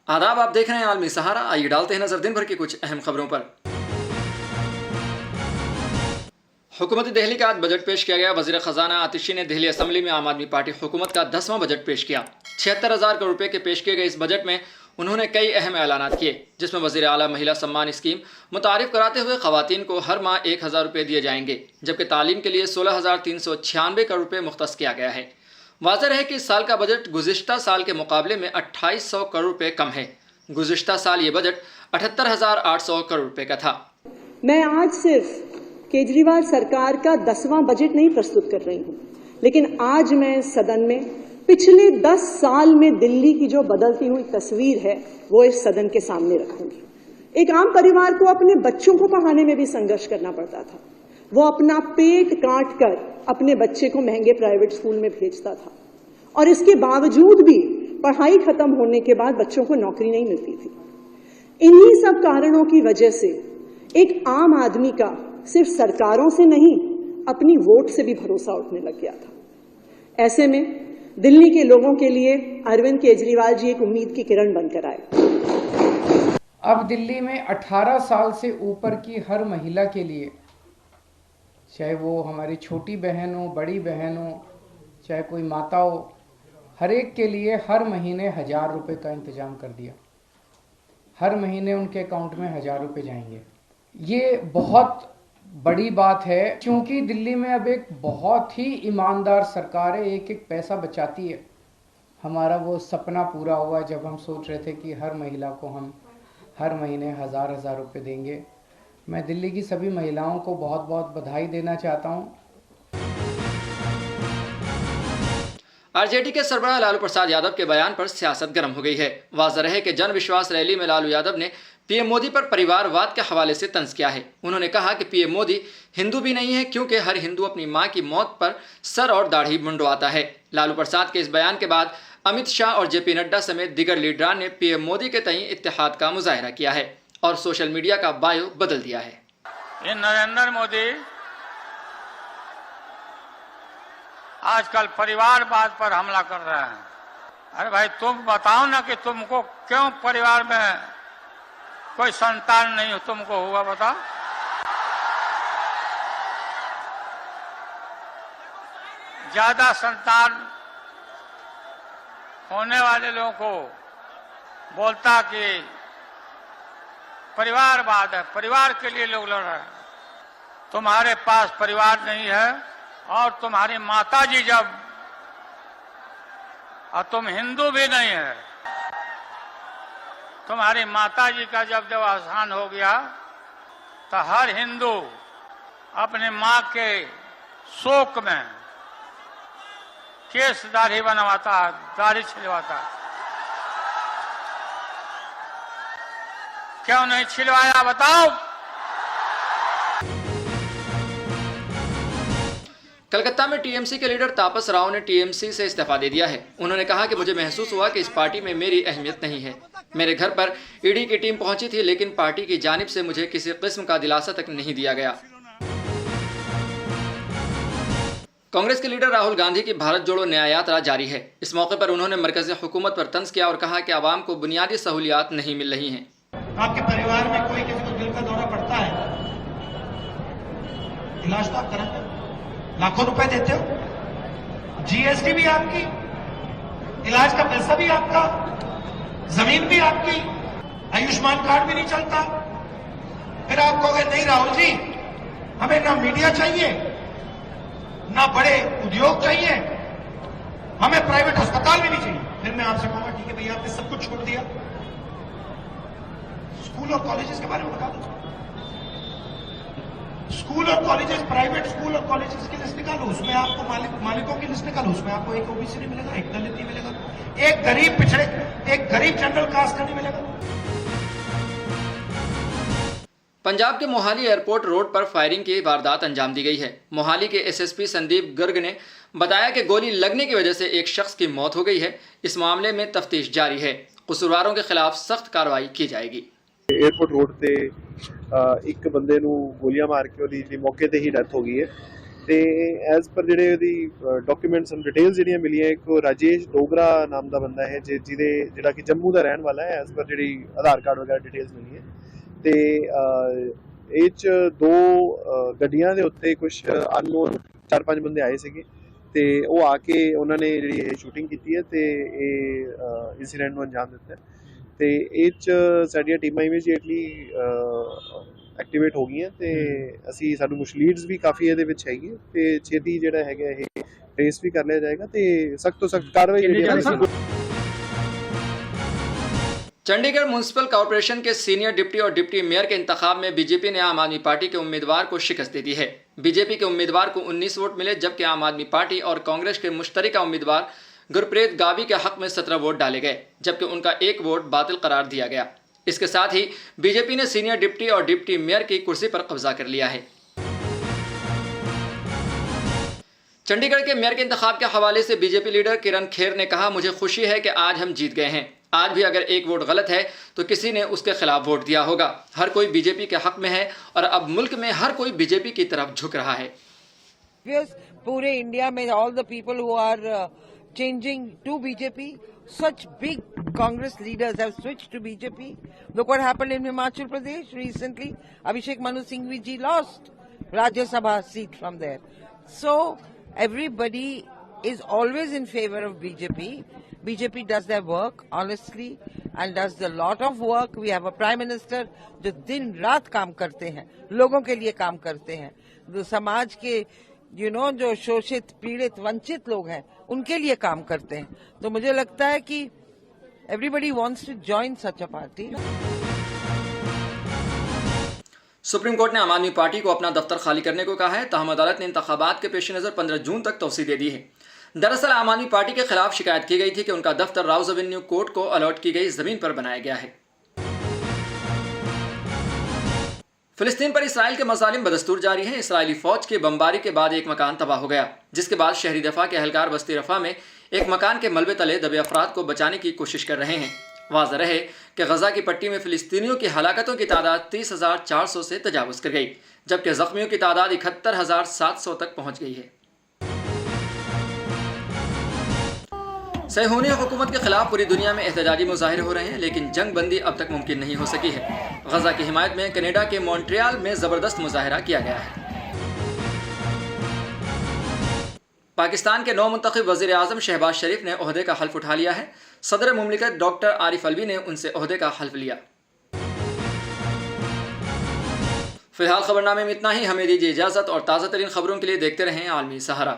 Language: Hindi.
आदाब, आप देख रहे हैं आलमी सहारा। आइए डालते हैं नजर दिन भर की कुछ अहम खबरों पर। हुकूमती दिल्ली का आज बजट पेश किया गया। वजीर खजाना आतिशी ने दिल्ली असेंबली में आम आदमी पार्टी हुकूमत का 10वां बजट पेश किया। 76,000 करोड़ रुपए के पेश किए गए इस बजट में उन्होंने कई अहम ऐलान किए, जिसमें वजीर आला महिला सम्मान स्कीम मुतारिफ कराते हुए खवातीन को हर माह 1,000 रुपये दिए जाएंगे, जबकि तालीम के लिए 16,396 करोड़ रुपये मुख्तस किया गया है। वाज़ेह है कि इस साल का बजट गुज़िश्ता साल के मुकाबले में 2800 करोड़ रुपए कम है। गुज़िश्ता साल ये बजट 78,800 करोड़ रुपए का था। मैं आज सिर्फ केजरीवाल सरकार का 10वां बजट नहीं प्रस्तुत कर रही हूं, लेकिन आज मैं सदन में पिछले 10 साल में दिल्ली की जो बदलती हुई तस्वीर है वो इस सदन के सामने रखूंगी। एक आम परिवार को अपने बच्चों को पढ़ाने में भी संघर्ष करना पड़ता था। वो अपना पेट काट कर अपने बच्चे को महंगे प्राइवेट स्कूल में भेजता था, और इसके बावजूद भी पढ़ाई खत्म होने के बाद बच्चों को नौकरी नहीं मिलती थी। इन्हीं सब कारणों की वजह से एक आम आदमी का सिर्फ सरकारों से नहीं, अपनी वोट से भी भरोसा उठने लग गया था। ऐसे में दिल्ली के लोगों के लिए अरविंद केजरीवाल जी एक उम्मीद की किरण बनकर आए। अब दिल्ली में 18 साल से ऊपर की हर महिला के लिए, चाहे वो हमारी छोटी बहन हो, बड़ी बहन हो, चाहे कोई माता हो, हर एक के लिए हर महीने 1,000 रुपये का इंतजाम कर दिया। हर महीने उनके अकाउंट में 1,000 रुपये जाएंगे। ये बहुत बड़ी बात है, क्योंकि दिल्ली में अब एक बहुत ही ईमानदार सरकार है, एक एक पैसा बचाती है। हमारा वो सपना पूरा हुआ जब हम सोच रहे थे कि हर महिला को हम हर महीने 1,000 रुपये देंगे। मैं दिल्ली की सभी महिलाओं को बहुत बहुत बधाई देना चाहता हूँ। आरजेडी के सरबराह लालू प्रसाद यादव के बयान पर सियासत गर्म हो गई है। वाज़ेह है कि जन विश्वास रैली में लालू यादव ने पीएम मोदी पर परिवारवाद के हवाले से तंज किया है। उन्होंने कहा कि पीएम मोदी हिंदू भी नहीं है, क्योंकि हर हिंदू अपनी मां की मौत पर सर और दाढ़ी मुंडवाता है। लालू प्रसाद के इस बयान के बाद अमित शाह और जेपी नड्डा समेत दीगर लीडरान ने पीएम मोदी के तई इत्तेहाद का मुजाहरा किया है और सोशल मीडिया का बायो बदल दिया है। ये नरेंद्र मोदी आजकल परिवारवाद पर हमला कर रहे हैं। अरे भाई, तुम बताओ ना कि तुमको क्यों परिवार में कोई संतान नहीं तुमको हुआ, बताओ। ज्यादा संतान होने वाले लोगों को बोलता कि परिवारवाद है, परिवार के लिए लोग लड़ रहे हैं। तुम्हारे पास परिवार नहीं है, और तुम्हारी माता जी जब, और तुम हिंदू भी नहीं है, तुम्हारी माता जी का जब अवसान हो गया तो हर हिंदू अपने मां के शोक में केस दाढ़ी बनवाता, दाढ़ी छिलवाता। क्यों नहीं छिलवाया, बताओ। कलकत्ता में टीएमसी के लीडर तापस राव ने टीएमसी से इस्तीफा दे दिया है। उन्होंने कहा कि मुझे महसूस हुआ कि इस पार्टी में मेरी अहमियत नहीं है। मेरे घर पर ईडी की टीम पहुंची थी, लेकिन पार्टी की जानिब से मुझे किसी किस्म का दिलासा तक नहीं दिया गया। कांग्रेस के लीडर राहुल गांधी की भारत जोड़ो न्याय यात्रा जारी है। इस मौके पर उन्होंने मरकजी हुकूमत पर तंज किया और कहा कि आवाम को बुनियादी सहूलियात नहीं मिल रही हैं। आपके परिवार में कोई किसी को दिल का दौरा पड़ता है, इलाज तो आप कराते हो, लाखों रुपए देते हो, जीएसटी भी आपकी, इलाज का पैसा भी आपका, जमीन भी आपकी, आयुष्मान कार्ड भी नहीं चलता। फिर आप कहोगे नहीं राहुल जी, हमें ना मीडिया चाहिए, ना बड़े उद्योग चाहिए, हमें प्राइवेट अस्पताल भी नहीं चाहिए। फिर मैं आपसे कहूंगा ठीक है भैया, आपने सब कुछ छोड़ दिया, स्कूल और कॉलेजेस के बारे में बता दो। स्कूल और कॉलेजेस, प्राइवेट स्कूल और कॉलेजेस की लिस्ट निकालो, उसमें आपको मालिकों की लिस्ट निकालो, उसमें आपको एक ओबीसी नहीं मिलेगा, एक दलित नहीं मिलेगा, एक गरीब पिछड़े, एक गरीब जनरल कास्ट का नहीं मिलेगा। पंजाब के मोहाली एयरपोर्ट रोड पर फायरिंग की वारदात अंजाम दी गई है। मोहाली के एसएसपी संदीप गर्ग ने बताया कि गोली लगने की वजह से एक शख्स की मौत हो गई है। इस मामले में तफ्तीश जारी है। कसूरवारों के खिलाफ सख्त कार्रवाई की जाएगी। एयरपोर्ट रोड ਤੇ ਇੱਕ ਬੰਦੇ ਨੂੰ ਗੋਲੀਆਂ ਮਾਰ ਕੇ ਉਹਦੀ ਮੌਕੇ ਤੇ ਹੀ ਡੈਥ ਹੋ ਗਈ ਹੈ। ਤੇ ਐਜ਼ ਪਰ ਜਿਹੜੇ ਉਹਦੀ ਡਾਕੂਮੈਂਟਸ ਐਂਡ ਡਿਟੇਲਸ ਜਿਹੜੀਆਂ ਮਿਲੀਆਂ, ਇੱਕ ਰਾਜੇਸ਼ ਡੋਗਰਾ ਨਾਮ ਦਾ ਬੰਦਾ ਹੈ ਜਿਹੜਾ ਕਿ ਜੰਮੂ ਦਾ ਰਹਿਣ ਵਾਲਾ ਹੈ, ਐਜ਼ ਪਰ ਜਿਹੜੀ ਆਧਾਰ ਕਾਰਡ ਵਗੈਰਾ ਡਿਟੇਲਸ ਮਿਲੀ ਹੈ। ਤੇ ਇਹ 'ਚ 2 ਗੱਡੀਆਂ ਦੇ ਉੱਤੇ ਕੁਝ ਅਨਨੋਨ 4-5 ਬੰਦੇ ਆਏ ਸੀਗੇ ਤੇ ਉਹ ਆ ਕੇ ਉਹਨਾਂ ਨੇ ਜਿਹੜੀ ਇਹ ਸ਼ੂਟਿੰਗ ਕੀਤੀ ਹੈ ਤੇ ਇਹ ਇੰਸੀਡੈਂਟ ਨੂੰ ਅੰਜਾਮ ਦਿੱਤਾ ਤੇ ਇਹ 'ਚ ਸਾਡੀਆਂ ਟੀਮਾਂ ਇਮੀਡੀਏਟਲੀ ਐਕਟੀਵੇਟ ਹੋ ਗਈਆਂ ਤੇ ਅਸੀਂ ਸਾਨੂੰ ਕੁਛ ਲੀਡਸ ਵੀ ਕਾਫੀ ਇਹਦੇ ਵਿੱਚ ਹੈਗੀ ਤੇ ਛੇਤੀ ਜਿਹੜਾ ਹੈਗਾ ਇਹ ਟ੍ਰੇਸ ਵੀ ਕਰ ਲਿਆ ਜਾਏਗਾ ਤੇ ਸਖਤ ਤੋਂ ਸਖਤ ਕਾਰਵਾਈ ਜਿਹੜੀ चंडीगढ़ म्यूनसिपल कॉरपोरेशन के सीनियर डिप्टी और डिप्टी मेयर के इंतखाब में बीजेपी ने आम आदमी पार्टी के उम्मीदवार को शिकस्त दे दी है। बीजेपी के उम्मीदवार को 19 वोट मिले, जबकि आम आदमी पार्टी और कांग्रेस के मुश्तरका उम्मीदवार गुरप्रीत गावी के हक में 17 वोट डाले गए, जबकि उनका 1 वोट बातिल करार दिया गया। इसके साथ ही बीजेपी ने सीनियर डिप्टी और डिप्टी मेयर की कुर्सी पर कब्जा कर लिया है। चंडीगढ़ के मेयर के इंतखाब के हवाले से बीजेपी लीडर किरण खेर ने कहा, मुझे खुशी है कि आज हम जीत गए हैं। आज भी अगर 1 वोट गलत है तो किसी ने उसके खिलाफ वोट दिया होगा। हर कोई बीजेपी के हक में है और अब मुल्क में हर कोई बीजेपी की तरफ झुक रहा है। पूरे इंडिया में all the people who are changing to BJP, such big Congress leaders have switched to BJP. Look what happened in Himachal Pradesh recently. Abhishek Manu Singhvi ji lost Rajya Sabha seat from there. So everybody is always in favor of BJP. BJP does their work honestly and does a lot of work. We have a prime minister जो दिन रात काम करते हैं, लोगों के लिए काम करते हैं, जो समाज के जो शोषित पीड़ित वंचित लोग हैं उनके लिए काम करते हैं। तो मुझे लगता है कि everybody wants to join such a party. Supreme court ने आम आदमी पार्टी को अपना दफ्तर खाली करने को कहा है। ताहम अदालत ने इंतखाबात के पेश नज़र 15 जून तक तौसीह दे दी है। दरअसल आम आदमी पार्टी के खिलाफ शिकायत की गई थी कि उनका दफ्तर राउज एवेन्यू कोर्ट को अलॉट की गई जमीन पर बनाया गया है। फिलिस्तीन पर इसराइल के मज़ालिम बदस्तूर जारी हैं। इसराइली फौज की बमबारी के बाद एक मकान तबाह हो गया, जिसके बाद शहरी दफा के एहलकार बस्ती रफा में एक मकान के मलबे तले दबे अफराद को बचाने की कोशिश कर रहे हैं। वाज़ रहे कि गजा की पट्टी में फिलिस्तीनियों की हलाकतों की तादाद 30,400 से तजावुज़ कर गई, जबकि जख्मियों की तादाद 71,700 तक पहुँच गई है। सहूनी हुकूमत के खिलाफ पूरी दुनिया में एहतजाजी मुजाहिरे हो रहे हैं, लेकिन जंग बंदी अब तक मुमकिन नहीं हो सकी है। गजा की हिमायत में कनाडा के मॉन्ट्रियल में ज़बरदस्त मुजाहिरा किया गया है। पाकिस्तान के नौमुंतखब वज़ीर आज़म शहबाज शरीफ ने ओहदे का हल्फ उठा लिया है। सदर मुमलिकत डॉक्टर आरिफ अलवी ने उनसे ओहदे का हल्फ लिया। फिलहाल खबरनामे में इतना ही। हमें दीजिए इजाज़त और ताज़ा तरीन खबरों के लिए देखते रहें आलमी सहारा।